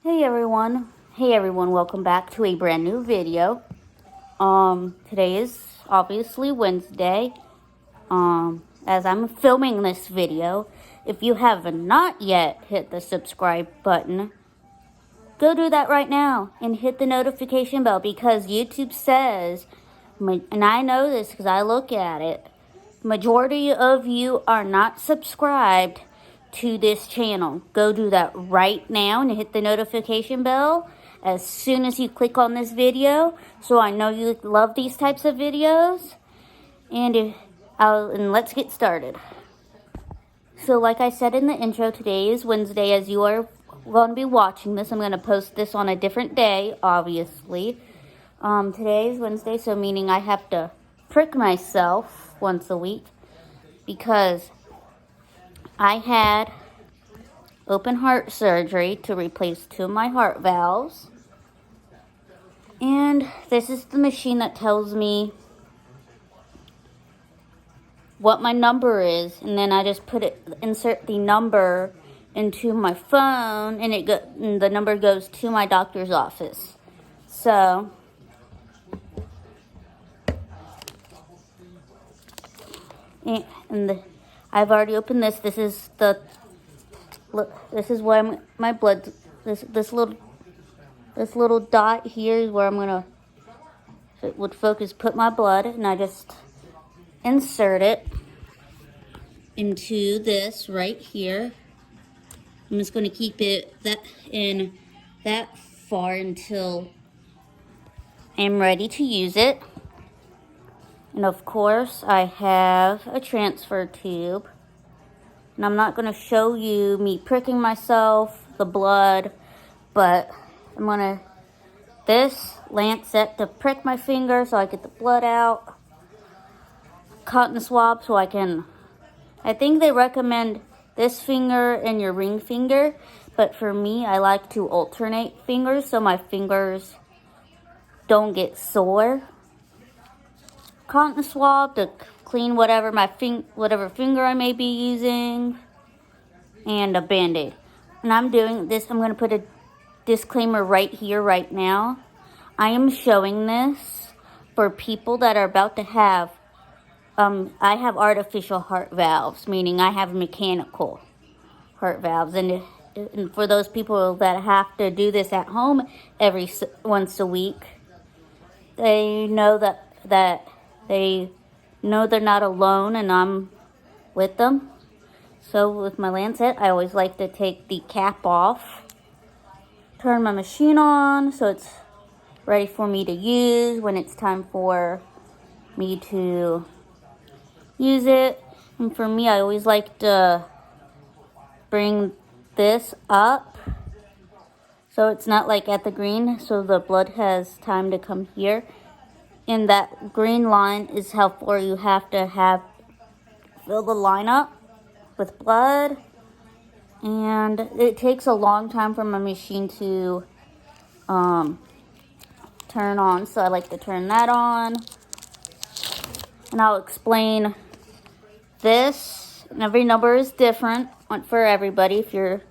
Hey everyone, welcome back to a brand new video. Today is obviously Wednesday. As I'm filming this video, if you have not yet hit the subscribe button, go do that right now and hit the notification bell because YouTube says, and I know this because I look at it, majority of you are not subscribed to this channel. Go do that right now and hit the notification bell as soon as you click on this video, so I know you love these types of videos. And let's get started. So like I said in the intro, today is Wednesday. As you are going to be watching this, I'm going to post this on a different day, obviously. Today is Wednesday, so meaning I have to prick myself once a week because I had open heart surgery to replace 2 of my heart valves. And this is the machine that tells me what my number is, and then I just insert the number into my phone, and the number goes to my doctor's office. So I've already opened this. This is where my blood. This little dot here is where I'm gonna. It would focus. Put my blood, and I just insert it into this right here. I'm just going to keep it that far until I'm ready to use it. And of course, I have a transfer tube. And I'm not going to show you me pricking myself, the blood, but I'm going to this lancet to prick my finger so I get the blood out. Cotton swab so I think they recommend this finger and your ring finger, but for me I like to alternate fingers so my fingers don't get sore. Cotton swab to clean whatever finger I may be using, and a band-aid. And I'm doing this, I'm going to put a disclaimer right here right now. I am showing this for people that are about to have I have artificial heart valves, meaning I have mechanical heart valves. And for those people that have to do this at home once a week, they know that they know they're not alone, and I'm with them. So with my lancet, I always like to take the cap off, turn my machine on so it's ready for me to use when it's time for me to use it. And for me, I always like to bring this up so it's not like at the green, so the blood has time to come here. And that green line is how far you have to fill the line up with blood. And it takes a long time for my machine to turn on, so I like to turn that on. And I'll explain this, and every number is different for everybody. If you're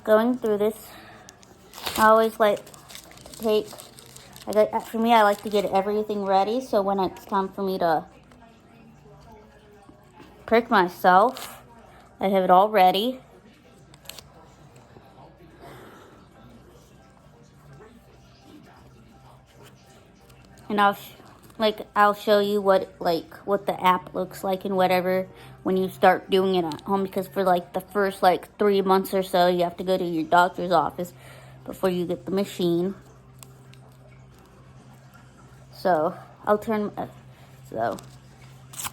going through this, I always like to for me, I like to get everything ready, so when it's time for me to prick myself, I have it all ready. And I'll show you what the app looks like and whatever when you start doing it at home, because for the first 3 months or so, you have to go to your doctor's office before you get the machine. So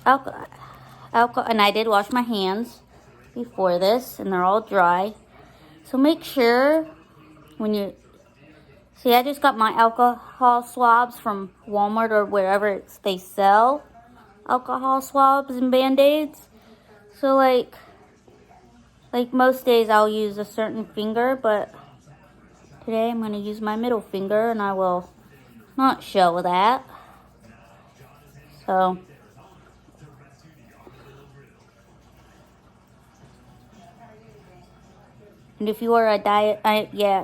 alcohol, and I did wash my hands before this, and they're all dry. So make sure when you see, I just got my alcohol swabs from Walmart or wherever they sell alcohol swabs and Band-Aids. So like most days I'll use a certain finger, but today I'm going to use my middle finger, and I will not show that. So and if you are a diet,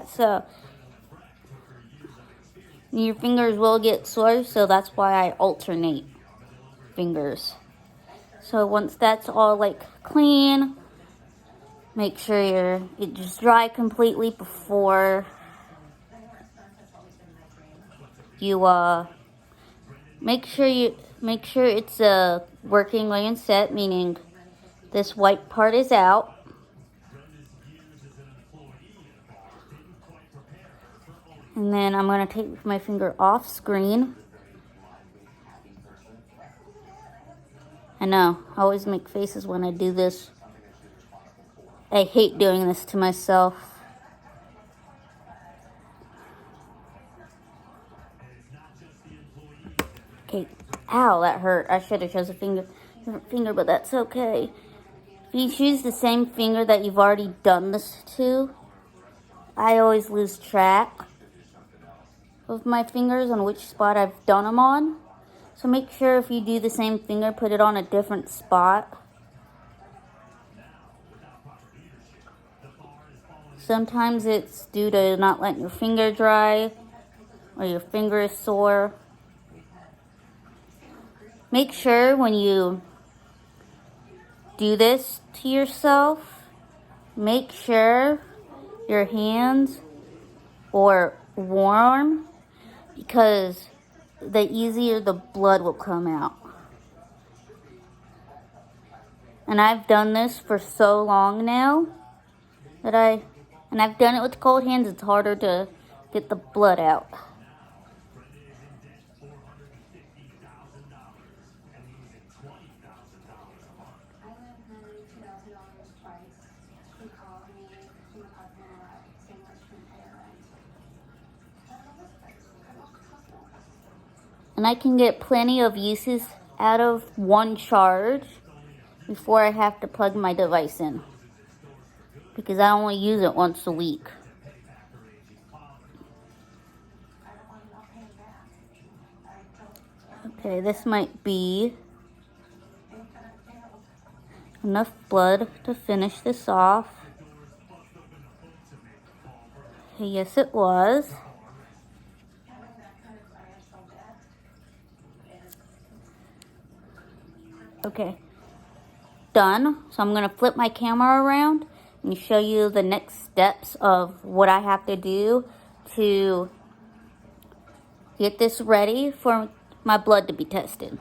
so Your fingers will get sore, so that's why I alternate fingers. So once that's all like clean, make sure it just dry completely before you make sure it's working and set, meaning this white part is out. And then I'm going to take my finger off screen. I know, I always make faces when I do this. I hate doing this to myself. Okay, ow, that hurt. I should have chosen a different finger, but that's okay. If you choose the same finger that you've already done this to, I always lose track of my fingers on which spot I've done them on. So make sure if you do the same finger, put it on a different spot. Sometimes it's due to not letting your finger dry or your finger is sore. Make sure when you do this to yourself, make sure your hands are warm, because the easier the blood will come out. And I've done this for so long now that I've done it with cold hands. It's harder to get the blood out. And I can get plenty of uses out of one charge before I have to plug my device in, because I only use it once a week. Okay, this might be enough blood to finish this off. Okay, yes, it was. Okay, done. So I'm going to flip my camera around and show you the next steps of what I have to do to get this ready for my blood to be tested.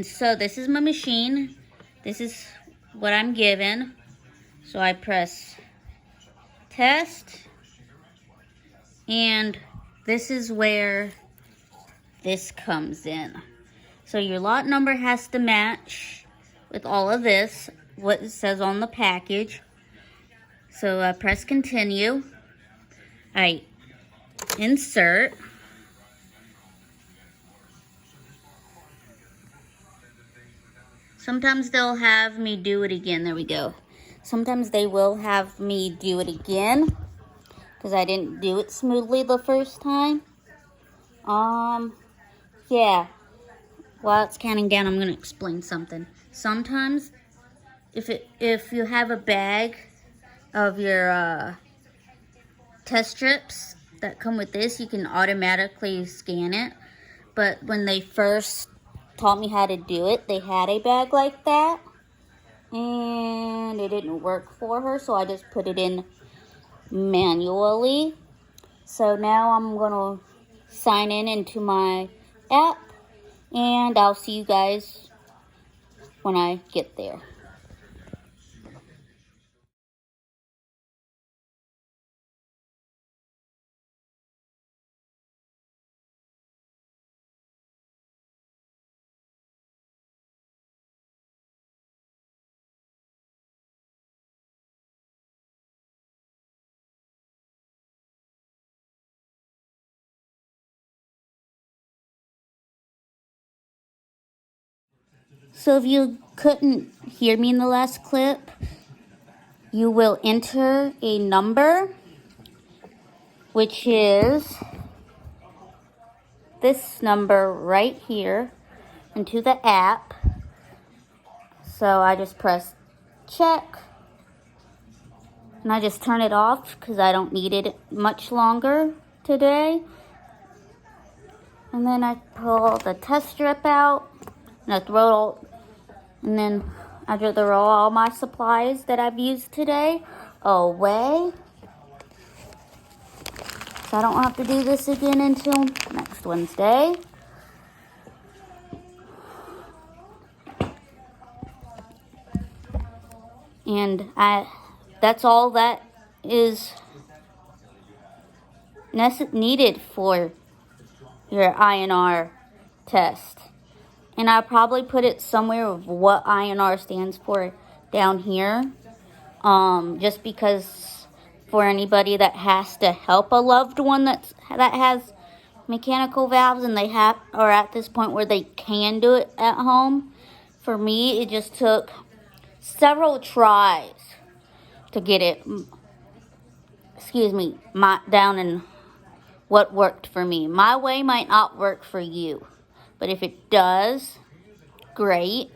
So this is my machine. This is what I'm given. So I press test, and this is where this comes in. So your lot number has to match with all of this, what it says on the package. So I press continue. I insert. Sometimes they'll have me do it again. There we go. Sometimes they will have me do it again because I didn't do it smoothly the first time. Yeah. While it's counting down, I'm going to explain something. Sometimes, if you have a bag of your test strips that come with this, you can automatically scan it. But when they first taught me how to do it, they had a bag like that, and it didn't work for her, so I just put it in manually. So now I'm going to sign into my app, and I'll see you guys when I get there. So if you couldn't hear me in the last clip, you will enter a number, which is this number right here, into the app. So I just press check, and I just turn it off because I don't need it much longer. today. And then I pull the test strip out, and I throw it all, and then I throw all my supplies that I've used today away. So I don't have to do this again until next Wednesday. And that's all that is needed for your INR test. And I'll probably put it somewhere of what INR stands for down here. Just because for anybody that has to help a loved one that has mechanical valves and they are at this point where they can do it at home. For me, it just took several tries to get it, down in what worked for me. My way might not work for you, but if it does, great.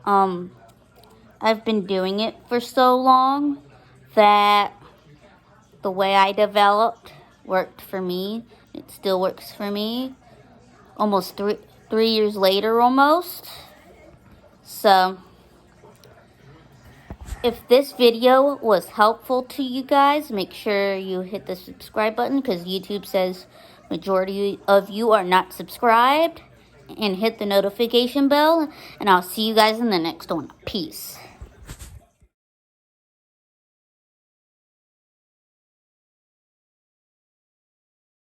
I've been doing it for so long that the way I developed worked for me. It still works for me. Almost 3 years later, almost. So, if this video was helpful to you guys, make sure you hit the subscribe button because YouTube says majority of you are not subscribed. And hit the notification bell. And I'll see you guys in the next one. Peace.